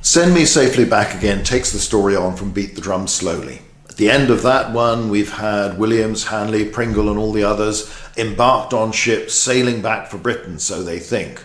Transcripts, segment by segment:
Send Me Safely Back Again takes the story on from Beat the Drum Slowly. At the end of that one, we've had Williams, Hanley, Pringle, and all the others embarked on ships sailing back for Britain, so they think.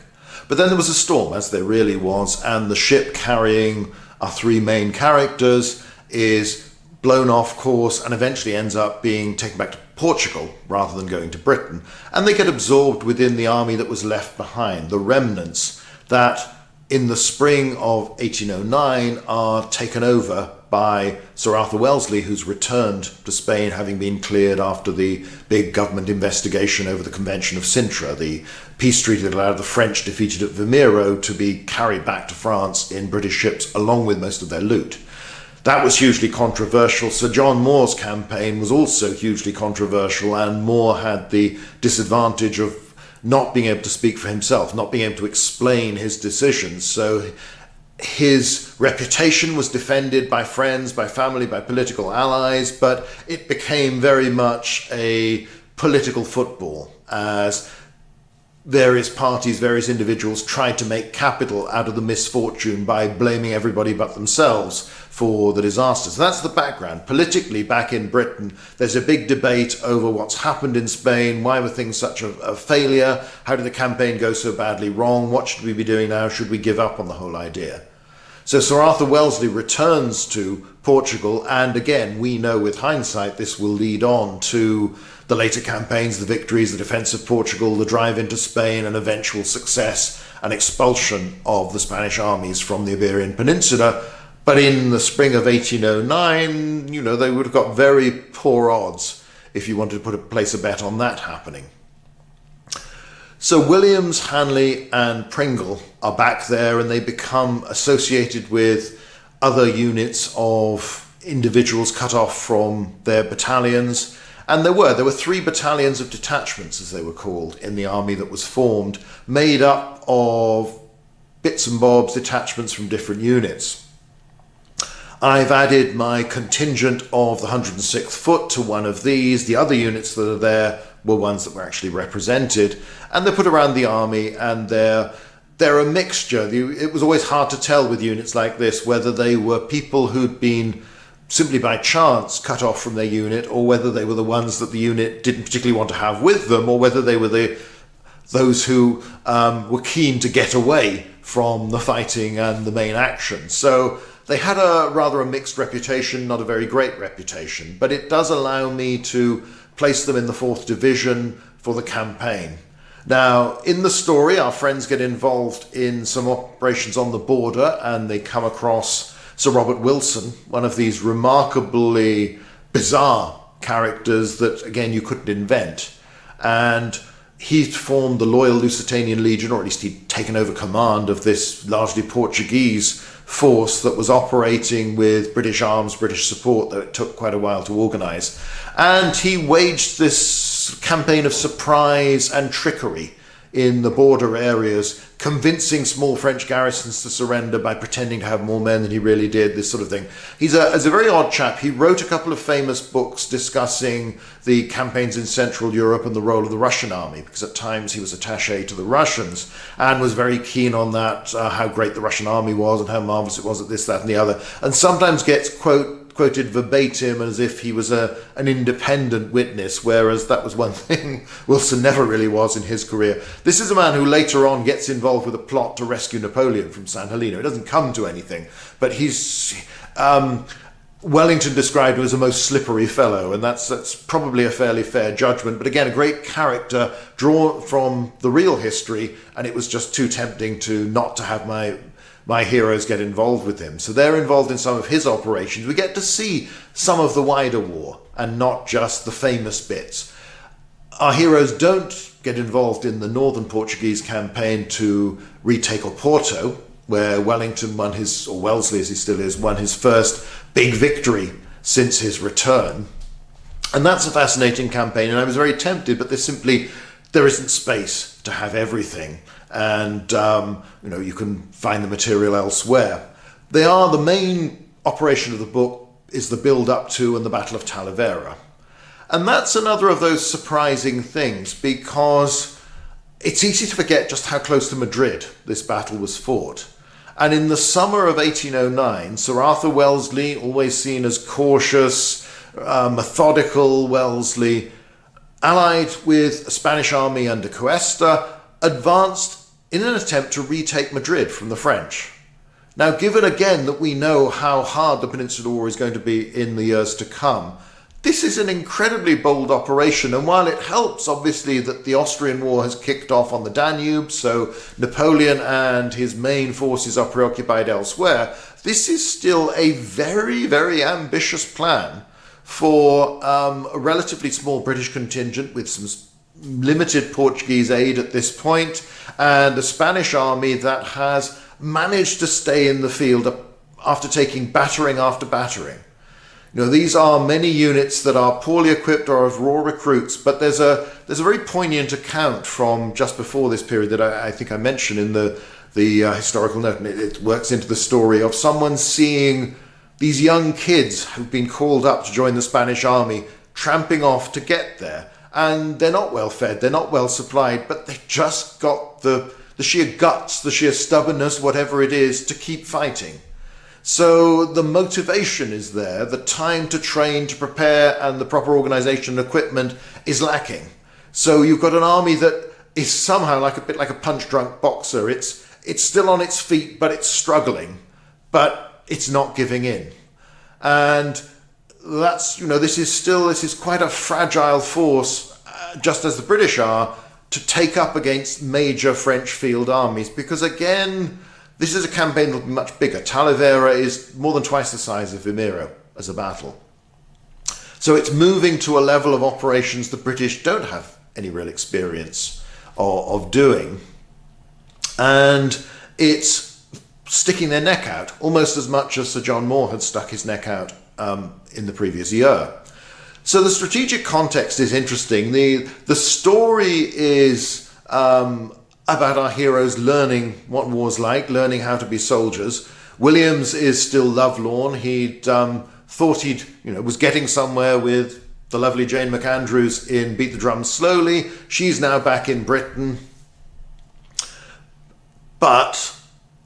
But then there was a storm, as there really was, and the ship carrying our three main characters is blown off course and eventually ends up being taken back to Portugal rather than going to Britain. And they get absorbed within the army that was left behind, the remnants that in the spring of 1809 are taken over by Sir Arthur Wellesley, who's returned to Spain having been cleared after the big government investigation over the Convention of Sintra, the peace treaty that allowed the French defeated at Vimero to be carried back to France in British ships along with most of their loot. That was hugely controversial. Sir John Moore's campaign was also hugely controversial, and Moore had the disadvantage of not being able to speak for himself, not being able to explain his decisions. So his reputation was defended by friends, by family, by political allies, but it became very much a political football as various parties, various individuals tried to make capital out of the misfortune by blaming everybody but themselves for the disasters. That's the background. Politically, back in Britain, there's a big debate over what's happened in Spain. Why were things such a failure? How did the campaign go so badly wrong? What should we be doing now? Should we give up on the whole idea? So Sir Arthur Wellesley returns to Portugal, and again, we know with hindsight this will lead on to the later campaigns, the victories, the defence of Portugal, the drive into Spain, and eventual success and expulsion of the Spanish armies from the Iberian Peninsula. But in the spring of 1809, they would have got very poor odds if you wanted to place a bet on that happening. So Williams, Hanley, and Pringle are back there, and they become associated with other units of individuals cut off from their battalions. And there were 3 battalions of detachments, as they were called, in the army that was formed, made up of bits and bobs, detachments from different units. I've added my contingent of the 106th Foot to one of these. The other units that are there were ones that were actually represented, and they're put around the army, and they're a mixture. It was always hard to tell with units like this whether they were people who'd been simply by chance cut off from their unit, or whether they were the ones that the unit didn't particularly want to have with them, or whether they were those who were keen to get away from the fighting and the main action. So they had rather a mixed reputation, not a very great reputation, but it does allow me to place them in the 4th Division for the campaign. Now, in the story, our friends get involved in some operations on the border, and they come across Sir Robert Wilson, one of these remarkably bizarre characters that, again, you couldn't invent. And he'd formed the Loyal Lusitanian Legion, or at least he'd taken over command of this largely Portuguese force that was operating with British arms, British support, though it took quite a while to organise. And he waged this campaign of surprise and trickery in the border areas, convincing small French garrisons to surrender by pretending to have more men than he really did, this sort of thing. He's a very odd chap. He wrote a couple of famous books discussing the campaigns in Central Europe and the role of the Russian army, because at times he was attaché to the Russians and was very keen on that, how great the Russian army was and how marvellous it was at this, that and the other, and sometimes gets quoted verbatim as if he was an independent witness, whereas that was one thing Wilson never really was in his career. This is a man who later on gets involved with a plot to rescue Napoleon from San Heleno. It doesn't come to anything, but Wellington described him as a most slippery fellow, and that's probably a fairly fair judgment, but again, a great character drawn from the real history, and it was just too tempting not to have my heroes get involved with him. So they're involved in some of his operations. We get to see some of the wider war and not just the famous bits. Our heroes don't get involved in the northern Portuguese campaign to retake Oporto, where Wellington or Wellesley as he still is, won his first big victory since his return. And that's a fascinating campaign, and I was very tempted, but there isn't space to have everything. And you can find the material elsewhere. The main operation of the book is the build up to and the Battle of Talavera. And that's another of those surprising things, because it's easy to forget just how close to Madrid this battle was fought. And in the summer of 1809, Sir Arthur Wellesley, always seen as cautious, methodical Wellesley, allied with a Spanish army under Cuesta, advanced in an attempt to retake Madrid from the French. Now, given again that we know how hard the Peninsular War is going to be in the years to come, this is an incredibly bold operation, and while it helps, obviously, that the Austrian War has kicked off on the Danube, so Napoleon and his main forces are preoccupied elsewhere, this is still a very, very ambitious plan for a relatively small British contingent with some limited Portuguese aid at this point, and a Spanish army that has managed to stay in the field after taking battering after battering. These are many units that are poorly equipped or as raw recruits, but there's a very poignant account from just before this period that I think I mentioned in the historical note, and it works into the story of someone seeing these young kids who've been called up to join the Spanish army tramping off to get there, and they're not well fed, they're not well supplied, but they've just got the sheer guts, the sheer stubbornness, whatever it is, to keep fighting. So the motivation is there, the time to train, to prepare, and the proper organisation and equipment is lacking. So you've got an army that is somehow a bit like a punch-drunk boxer. It's still on its feet, but it's struggling, but it's not giving in. And that's, this is quite a fragile force, just as the British are, to take up against major French field armies, because again, this is a campaign that will be much bigger. Talavera is more than twice the size of Vimero as a battle. So it's moving to a level of operations the British don't have any real experience of doing. And it's sticking their neck out almost as much as Sir John Moore had stuck his neck out in the previous year. So the strategic context is interesting. The story is about our heroes learning what war's like, learning how to be soldiers. Williams is still lovelorn. He'd thought was getting somewhere with the lovely Jane McAndrews in Beat the Drum Slowly. She's now back in Britain. But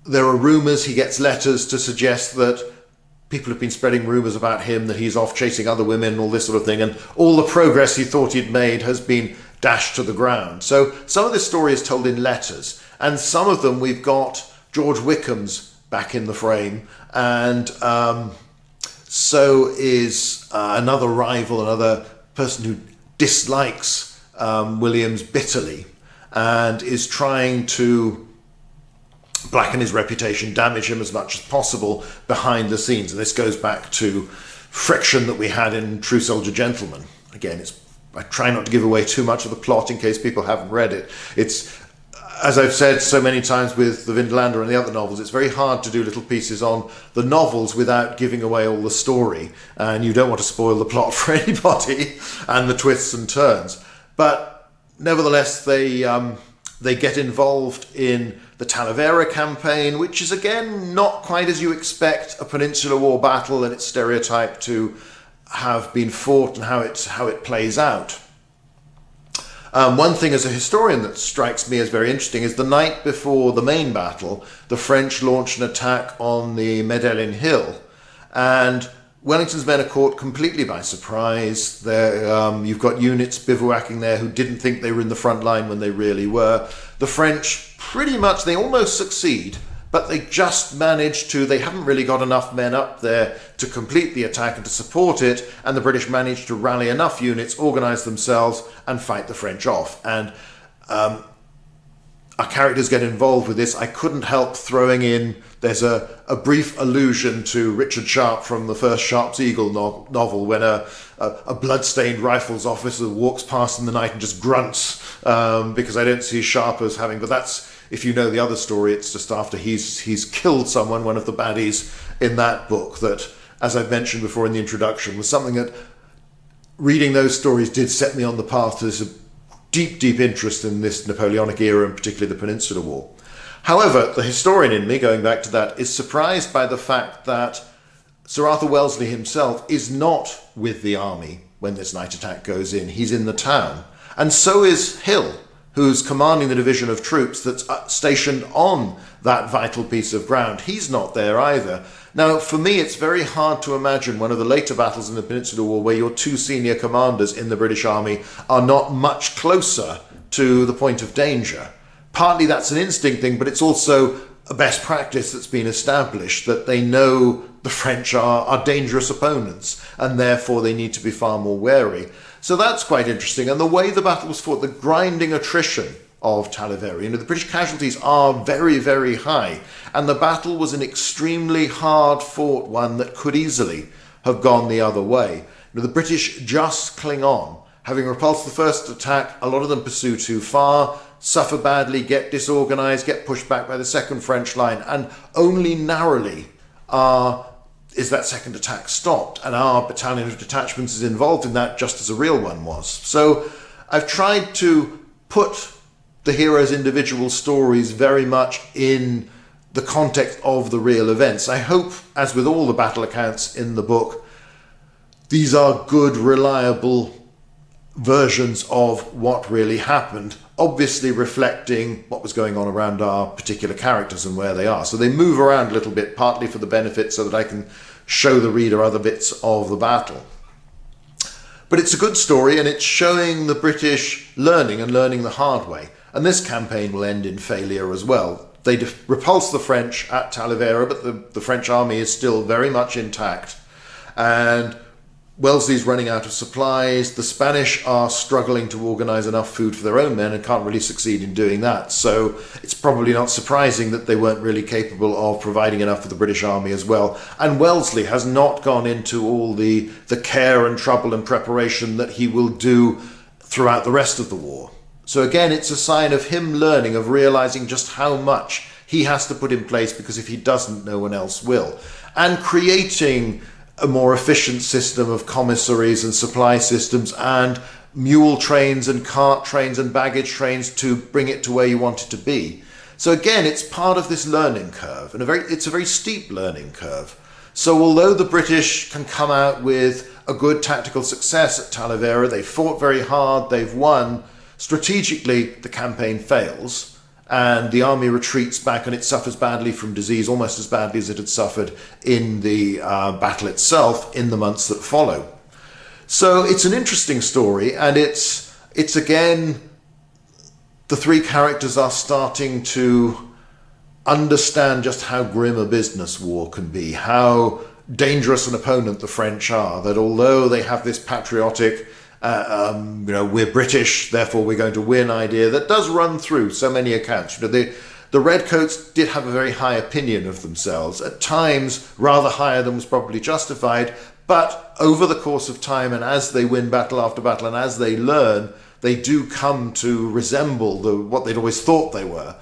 there are rumours, he gets letters to suggest that people have been spreading rumours about him, that he's off chasing other women and all this sort of thing, and all the progress he thought he'd made has been dashed to the ground. So some of this story is told in letters, and some of them we've got George Wickham's back in the frame, and so is another rival, another person who dislikes Williams bitterly and is trying to blacken his reputation, damage him as much as possible behind the scenes. And this goes back to friction that we had in True Soldier Gentleman. Again, I try not to give away too much of the plot in case people haven't read it. It's, as I've said so many times with the Vindelander and the other novels, it's very hard to do little pieces on the novels without giving away all the story, and you don't want to spoil the plot for anybody and the twists and turns. But nevertheless, they get involved in the Talavera campaign, which is again not quite as you expect a Peninsular War battle and its stereotype to have been fought and how it plays out. One thing as a historian that strikes me as very interesting is the night before the main battle, the French launched an attack on the Medellin Hill, and Wellington's men are caught completely by surprise. You've got units bivouacking there who didn't think they were in the front line when they really were. The French they almost succeed, but they just manage to, they haven't really got enough men up there to complete the attack and to support it, and the British manage to rally enough units, organise themselves, and fight the French off. And our characters get involved with this. I couldn't help throwing in, there's a brief allusion to Richard Sharp from the first Sharp's Eagle novel, when a blood-stained rifles officer walks past in the night and just grunts, because I don't see Sharp as having, but that's, if you know the other story, it's just after he's killed someone, one of the baddies in that book, that, as I've mentioned before in the introduction, was something that reading those stories did set me on the path to this deep, deep interest in this Napoleonic era, and particularly the Peninsular War. However, the historian in me, going back to that, is surprised by the fact that Sir Arthur Wellesley himself is not with the army when this night attack goes in. He's in the town. And so is Hill, who's commanding the division of troops that's stationed on that vital piece of ground. He's not there either. Now, for me, it's very hard to imagine one of the later battles in the Peninsular War where your two senior commanders in the British Army are not much closer to the point of danger. Partly that's an instinct thing, but it's also a best practice that's been established, that they know the French are dangerous opponents, and therefore they need to be far more wary. So that's quite interesting. And the way the battle was fought, the grinding attrition of Talavera, the British casualties are very, very high. And the battle was an extremely hard fought one that could easily have gone the other way. The British just cling on. Having repulsed the first attack, a lot of them pursue too far, suffer badly, get disorganized, get pushed back by the second French line, and only narrowly is that second attack stopped, and our battalion of detachments is involved in that just as a real one was. So I've tried to put the heroes' individual stories very much in the context of the real events. I hope, as with all the battle accounts in the book, these are good, reliable versions of what really happened, obviously reflecting what was going on around our particular characters and where they are. So they move around a little bit, partly for the benefit so that I can show the reader other bits of the battle. But it's a good story, and it's showing the British learning and learning the hard way. And this campaign will end in failure as well. They repulse the French at Talavera, but the French army is still very much intact. And Wellesley's running out of supplies. The Spanish are struggling to organise enough food for their own men and can't really succeed in doing that. So it's probably not surprising that they weren't really capable of providing enough for the British army as well. And Wellesley has not gone into all the care and trouble and preparation that he will do throughout the rest of the war. So again, it's a sign of him learning, of realising just how much he has to put in place, because if he doesn't, no one else will. And creating a more efficient system of commissaries and supply systems and mule trains and cart trains and baggage trains to bring it to where you want it to be. So again, it's part of this learning curve, and it's a very steep learning curve. So although the British can come out with a good tactical success at Talavera, they fought very hard, they've won, strategically the campaign fails, and the army retreats back, and it suffers badly from disease, almost as badly as it had suffered in the battle itself in the months that follow. So it's an interesting story, and it's again, the three characters are starting to understand just how grim a business war can be, how dangerous an opponent the French are, that although they have this patriotic we're British, therefore we're going to win idea that does run through so many accounts. The Redcoats did have a very high opinion of themselves, at times rather higher than was probably justified, but over the course of time, and as they win battle after battle, and as they learn, they do come to resemble what they'd always thought they were.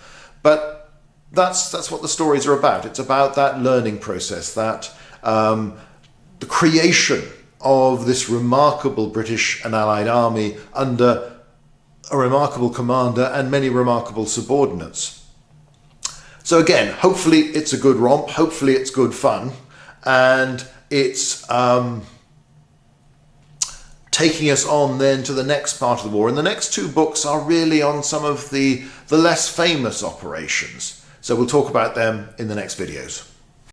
But that's what the stories are about. It's about that learning process, that the creation of this remarkable British and Allied army under a remarkable commander and many remarkable subordinates. So again, hopefully it's a good romp, hopefully it's good fun, and it's taking us on then to the next part of the war. And the next two books are really on some of the less famous operations. So we'll talk about them in the next videos.